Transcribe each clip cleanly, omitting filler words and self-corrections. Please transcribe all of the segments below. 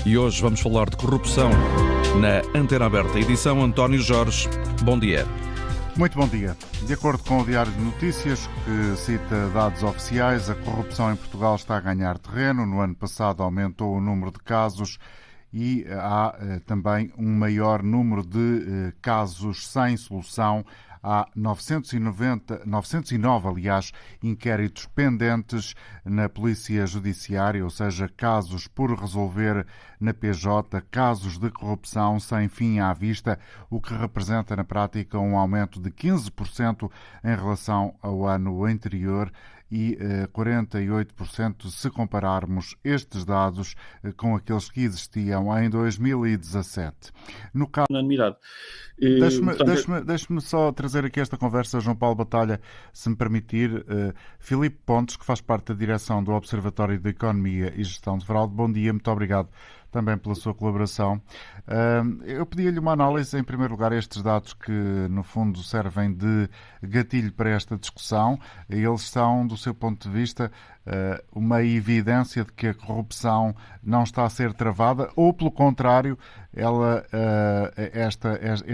E hoje vamos falar de corrupção na Antena Aberta, edição António Jorge. Bom dia. Muito bom dia. De acordo com o Diário de Notícias, que cita dados oficiais, a corrupção em Portugal está a ganhar terreno. No ano passado aumentou o número de casos e há também um maior número de casos sem solução. Há 909, aliás, inquéritos pendentes na Polícia Judiciária, ou seja, casos por resolver na PJ, casos de corrupção sem fim à vista, o que representa na prática um aumento de 15% em relação ao ano anterior e 48% se compararmos estes dados com aqueles que existiam em 2017. No caso... Unanimidade. Deixe-me só trazer aqui esta conversa, João Paulo Batalha, se me permitir. Filipe Pontes, que faz parte da direção do Observatório de Economia e Gestão de Fraude. Bom dia, muito obrigado também pela sua colaboração. Eu pedi-lhe uma análise, em primeiro lugar, a estes dados que, no fundo, servem de gatilho para esta discussão. Eles são, do seu ponto de vista, uma evidência de que a corrupção não está a ser travada ou, pelo contrário,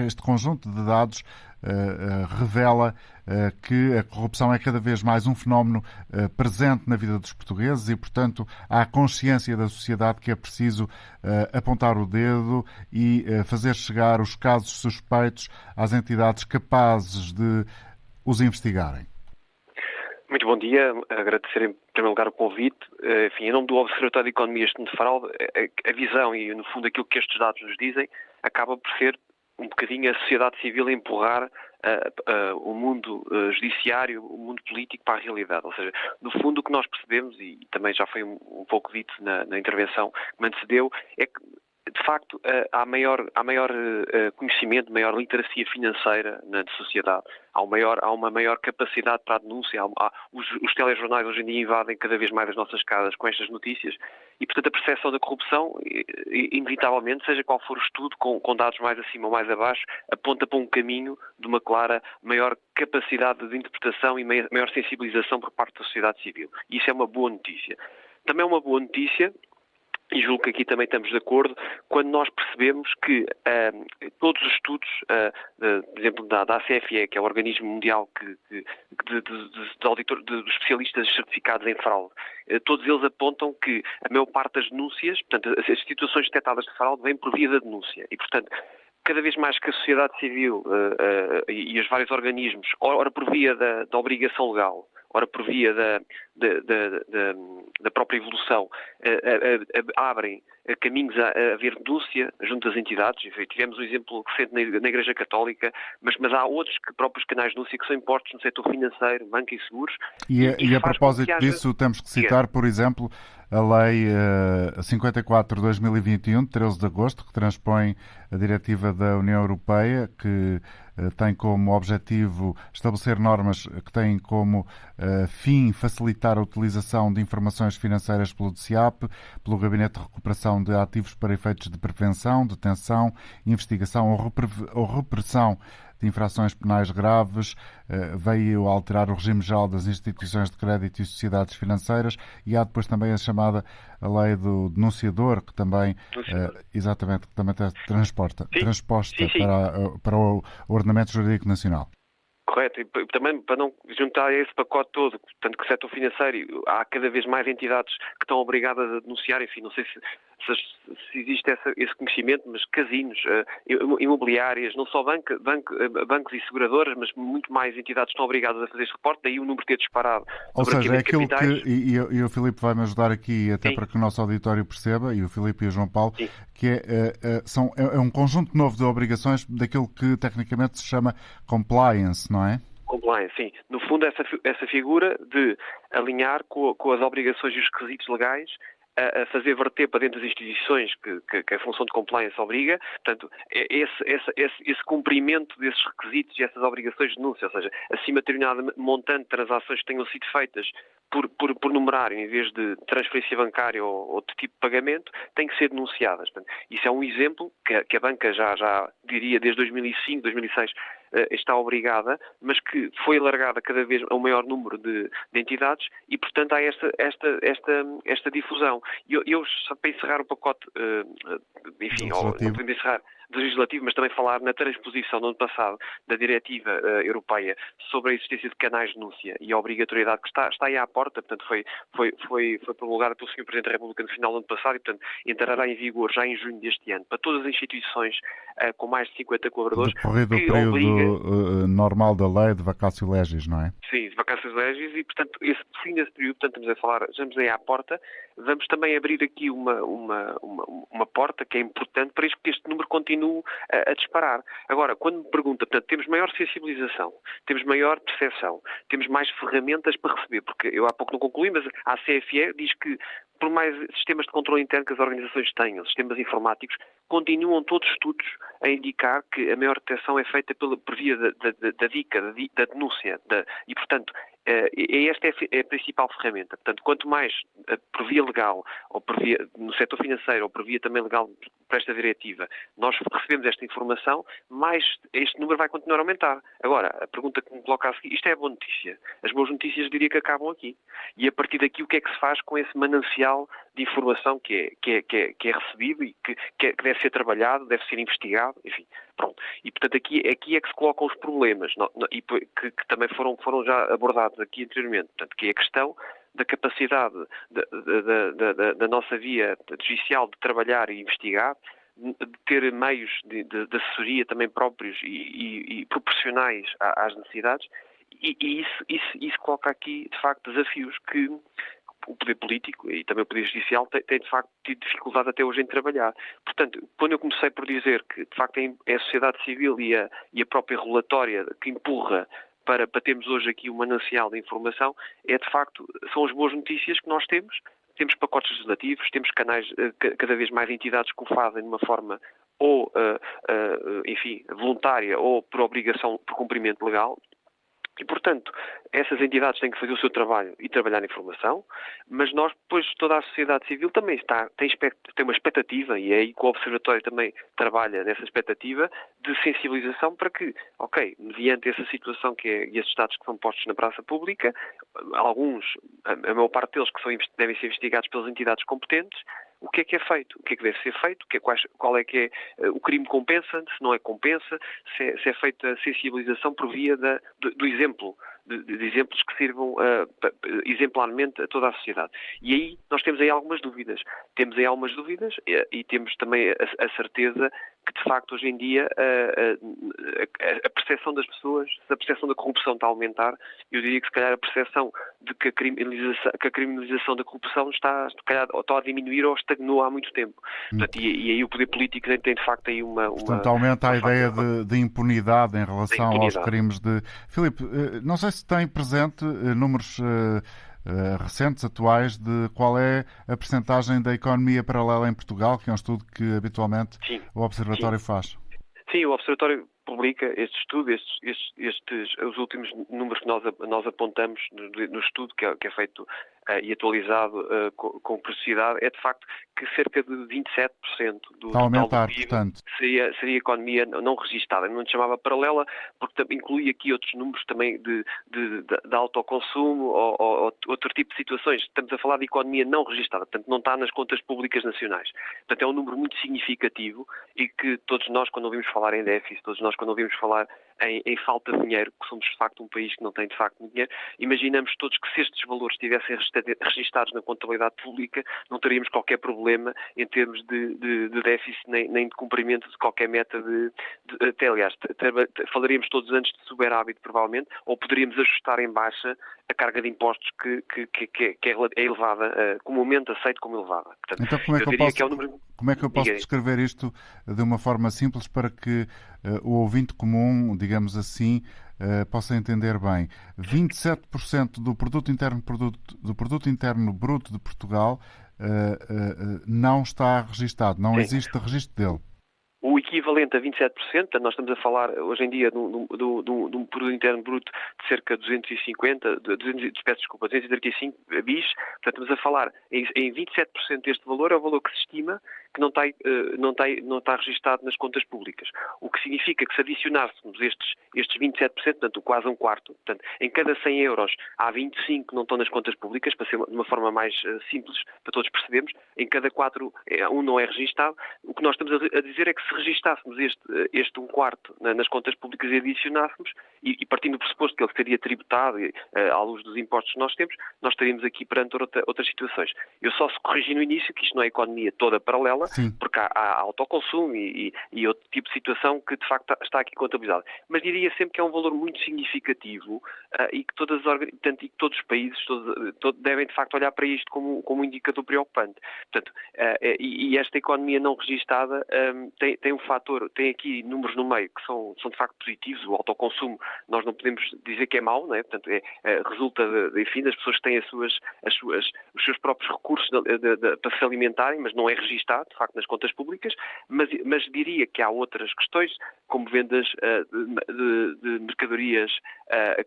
este conjunto de dados revela que a corrupção é cada vez mais um fenómeno presente na vida dos portugueses e, portanto, há consciência da sociedade que é preciso apontar o dedo e fazer chegar os casos suspeitos às entidades capazes de os investigarem. Muito bom dia, agradecer em primeiro lugar o convite. Enfim, em nome do Observatório de Economia e Gestão de Fraude, a visão e, no fundo, aquilo que estes dados nos dizem acaba por ser um bocadinho a sociedade civil a empurrar o mundo judiciário, o mundo político para a realidade. Ou seja, no fundo o que nós percebemos, e também já foi um pouco dito na intervenção que me antecedeu, é que de facto há maior conhecimento, maior literacia financeira na sociedade. Há uma maior capacidade para a denúncia. Os telejornais hoje em dia invadem cada vez mais as nossas casas com estas notícias e, portanto, a percepção da corrupção, inevitavelmente, seja qual for o estudo, com dados mais acima ou mais abaixo, aponta para um caminho de uma clara maior capacidade de interpretação e maior sensibilização por parte da sociedade civil. E isso é uma boa notícia. Também é uma boa notícia, e julgo que aqui também estamos de acordo, quando nós percebemos que todos os estudos, por exemplo, da ACFE, que é o organismo mundial de especialistas certificados em fraude, todos eles apontam que a maior parte das denúncias, portanto, as situações detectadas de fraude vêm por via da denúncia. E, portanto, cada vez mais que a sociedade civil e os vários organismos, ora por via da obrigação legal, ora por via da própria evolução, abrem caminhos a haver denúncia junto às entidades. Tivemos um exemplo recente na Igreja Católica, mas há outros próprios canais de denúncia que são impostos no setor financeiro, banca e seguros. E a propósito disso, temos que citar, por exemplo, a Lei 54/2021, de 13 de agosto, que transpõe a diretiva da União Europeia, que tem como objetivo estabelecer normas que têm como fim facilitar a utilização de informações financeiras pelo DCAP, pelo Gabinete de Recuperação de Ativos para efeitos de prevenção, detenção, investigação ou repressão de infrações penais graves, veio alterar o regime geral das instituições de crédito e sociedades financeiras e há depois também a chamada a lei do denunciador, que também, exatamente, que também está transposta para o ordenamento jurídico nacional. Correto, e também para não juntar a esse pacote todo, portanto que o setor financeiro, há cada vez mais entidades que estão obrigadas a denunciar, enfim, não sei se existe esse conhecimento, mas casinos, imobiliárias, não só bancos e seguradoras, mas muito mais entidades estão obrigadas a fazer este reporte, daí o número ter disparado. Ou seja, é aquilo que, e o Filipe vai-me ajudar aqui, até para que o nosso auditório perceba, e o Filipe e o João Paulo, sim, que é um conjunto novo de obrigações daquilo que tecnicamente se chama compliance, não é? Compliance, sim. No fundo, essa figura de alinhar com as obrigações e os requisitos legais, a fazer verter para dentro das instituições que a função de compliance obriga, portanto, esse cumprimento desses requisitos e essas obrigações de denúncia, ou seja, acima de determinado montante de transações que tenham sido feitas por numerário, em vez de transferência bancária ou de tipo de pagamento, têm que ser denunciadas. Portanto, isso é um exemplo que a banca já diria desde 2005, 2006, está obrigada, mas que foi alargada cada vez a um maior número de entidades e, portanto, há esta difusão. Eu só para encerrar o pacote, enfim, não podemos encerrar legislativo, mas também falar na transposição no ano passado da diretiva europeia sobre a existência de canais de denúncia e a obrigatoriedade que está aí à porta, portanto foi promulgada pelo Sr. Presidente da República no final do ano passado e, portanto, entrará em vigor já em junho deste ano para todas as instituições com mais de 50 colaboradores. Decorrido o período normal da lei de vacatio legis, não é? Sim, de vacatio legis e, portanto, esse fim desse período, portanto, estamos aí à porta. Vamos também abrir aqui uma porta que é importante para que este número continue a disparar. Agora, quando me pergunta, portanto, temos maior sensibilização, temos maior percepção, temos mais ferramentas para receber, porque eu há pouco não concluí, mas a CFE diz que por mais sistemas de controle interno que as organizações tenham, sistemas informáticos, continuam todos os estudos a indicar que a maior detecção é feita por via da dica, da denúncia. E, portanto, esta é a principal ferramenta. Portanto, quanto mais por via legal, ou por via no setor financeiro, ou por via também legal para esta diretiva, nós recebemos esta informação, mais este número vai continuar a aumentar. Agora, a pergunta que me coloca a seguir, isto é a boa notícia. As boas notícias, diria que acabam aqui. E a partir daqui, o que é que se faz com esse manancial de informação que é recebido e que deve ser trabalhado, deve ser investigado, enfim, pronto. E, portanto, aqui é que se colocam os problemas, e que também foram já abordados aqui anteriormente, portanto, que é a questão da capacidade da nossa via judicial de trabalhar e investigar, de ter meios de assessoria também próprios e proporcionais às necessidades, e isso coloca aqui, de facto, desafios que o poder político e também o poder judicial tem de facto tido dificuldade até hoje em trabalhar. Portanto, quando eu comecei por dizer que de facto é a sociedade civil e a própria regulatória que empurra para termos hoje aqui um manancial de informação, de facto, são as boas notícias que nós temos. Temos pacotes legislativos, temos canais, cada vez mais entidades que o fazem de uma forma ou, enfim, voluntária ou por obrigação, por cumprimento legal. E, portanto, essas entidades têm que fazer o seu trabalho e trabalhar na informação, mas nós, depois, toda a sociedade civil também tem uma expectativa, e é aí que o Observatório também trabalha nessa expectativa, de sensibilização para que, mediante essa situação e esses dados que são postos na praça pública, alguns, a maior parte deles devem ser investigados pelas entidades competentes, o que é feito? O que é que deve ser feito? Qual é que é o crime compensa? Se não é compensa? Se é feita a sensibilização por via do exemplo, de exemplos que sirvam exemplarmente a toda a sociedade. E aí nós temos aí algumas dúvidas. E temos também a certeza que, de facto, hoje em dia a percepção das pessoas, se a percepção da corrupção está a aumentar, eu diria que se calhar a percepção de que a criminalização da corrupção está a diminuir ou estagnou há muito tempo. Portanto, e aí o poder político tem de facto aí Portanto, aumenta a ideia de impunidade em relação aos crimes de... Filipe, não sei se tem presente números recentes, atuais, de qual é a percentagem da economia paralela em Portugal, que é um estudo que habitualmente o Observatório faz. Sim, o Observatório publica este estudo, os últimos números que nós apontamos no estudo, que é feito e atualizado com periodicidade, é de facto que cerca de 27% do total do PIB portanto, seria economia não registada. Não te chamava paralela, porque inclui aqui outros números também de autoconsumo ou outro tipo de situações. Estamos a falar de economia não registada, portanto não está nas contas públicas nacionais. Portanto é um número muito significativo e que todos nós, quando ouvimos falar em déficit, todos nós, quando ouvimos falar em falta de dinheiro, que somos de facto um país que não tem de facto muito dinheiro, imaginamos todos que se estes valores estivessem registados na contabilidade pública, não teríamos qualquer problema em termos de déficit nem de cumprimento de qualquer meta até, aliás, falaríamos todos antes de superávit, provavelmente, ou poderíamos ajustar em baixa a carga de impostos que é elevada, comumente aceito como elevada. Portanto, então, como é que eu posso descrever isto de uma forma simples para que o ouvinte comum, digamos assim, possa entender bem? 27% do produto interno bruto de Portugal não está registado, não existe registro dele. o equivalente a 27%, portanto, nós estamos a falar hoje em dia de um produto interno bruto de cerca de 235 bis, portanto estamos a falar em 27% deste valor, é o valor que se estima que não está registado nas contas públicas. O que significa que se adicionássemos estes 27%, portanto quase um quarto, portanto em cada 100 euros há 25 que não estão nas contas públicas, para ser de uma forma mais simples, para todos percebermos, em cada 4 um não é registado. O que nós estamos a dizer é que se registássemos este um quarto nas contas públicas e adicionássemos, e partindo do pressuposto que ele seria tributado à luz dos impostos que nós temos, nós estaríamos aqui perante outras situações. Eu só se corrigi no início que isto não é economia toda paralela, Sim. porque há autoconsumo e outro tipo de situação que de facto está aqui contabilizado. Mas diria sempre que é um valor muito significativo e que todos os países devem de facto olhar para isto como um indicador preocupante. Portanto, e esta economia não registada tem um fator, tem aqui números no meio que são de facto positivos. O autoconsumo nós não podemos dizer que é mau, não é? Portanto, resulta enfim, das pessoas que têm os seus próprios recursos para se alimentarem, mas não é registado, de facto, nas contas públicas, mas diria que há outras questões, como vendas de mercadorias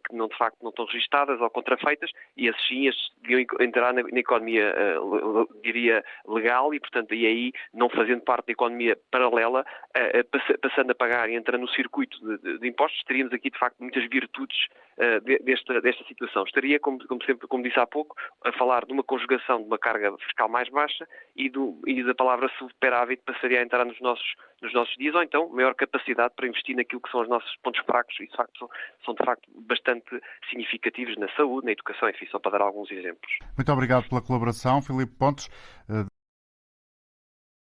que de facto não estão registadas ou contrafeitas, e esses deviam entrar na economia, diria, legal, e portanto, e aí, não fazendo parte da economia paralela, passando a pagar e entrando no circuito de impostos, teríamos aqui, de facto, muitas virtudes desta situação. Estaria, como disse há pouco, a falar de uma conjugação de uma carga fiscal mais baixa e da palavra superávit passaria a entrar nos nossos dias, ou então maior capacidade para investir naquilo que são os nossos pontos fracos e de facto são de facto bastante significativos na saúde, na educação, enfim, só para dar alguns exemplos. Muito obrigado pela colaboração, Filipe Pontes.